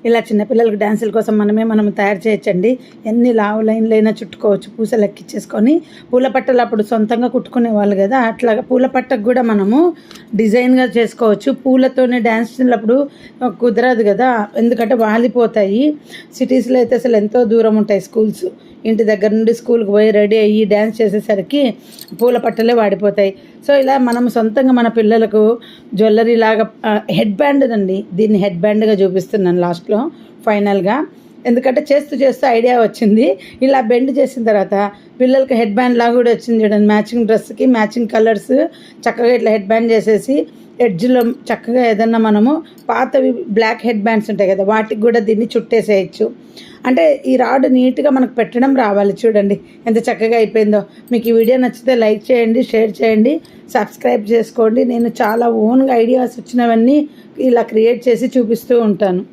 ఇలా చిన్నపిల్లలకి డ్యాన్సుల కోసం మనం తయారు చేయొచ్చండి. ఎన్ని లావు లైన్లైనా చుట్టుకోవచ్చు. పూసలు ఎక్కించేసుకొని పూల పట్టలు అప్పుడు సొంతంగా కుట్టుకునే వాళ్ళు కదా, అట్లాగా పూల పట్టకు కూడా మనము డిజైన్గా చేసుకోవచ్చు. పూలతోనే డ్యాన్స్ చేసినప్పుడు కుదరదు కదా, ఎందుకంటే వాలిపోతాయి. సిటీస్లో అయితే అసలు ఎంతో దూరం ఉంటాయి స్కూల్స్. ఇంటి దగ్గర నుండి స్కూల్కి పోయి రెడీ అయ్యి డ్యాన్స్ చేసేసరికి పూల పట్టలే వాడిపోతాయి. సో ఇలా మనం సొంతంగా మన పిల్లలకు జ్యువెలరీ లాగా హెడ్ బ్యాండ్ అండి, దీన్ని హెడ్ బ్యాండ్గా చూపిస్తున్నాను లాస్ట్లో ఫైనల్గా. ఎందుకంటే చేస్తూ ఐడియా వచ్చింది. ఇలా బెండ్ చేసిన తర్వాత పిల్లలకి హెడ్ బ్యాండ్ లాగా కూడా వచ్చింది చూడండి. మ్యాచింగ్ డ్రెస్కి మ్యాచింగ్ కలర్స్ చక్కగా ఇట్లా హెడ్ బ్యాండ్ చేసేసి ఎడ్జ్లో చక్కగా ఏదన్నా మనము పాతవి బ్లాక్ హెడ్ బ్యాండ్స్ ఉంటాయి కదా, వాటికి కూడా దీన్ని చుట్టేసేయచ్చు. అంటే ఈ రాడ్ నీట్గా మనకు పెట్టడం రావాలి. చూడండి ఎంత చక్కగా అయిపోయిందో. మీకు ఈ వీడియో నచ్చితే లైక్ చేయండి, షేర్ చేయండి, సబ్స్క్రైబ్ చేసుకోండి. నేను చాలా ఓన్గా ఐడియాస్ వచ్చినవన్నీ ఇలా క్రియేట్ చేసి చూపిస్తూ ఉంటాను.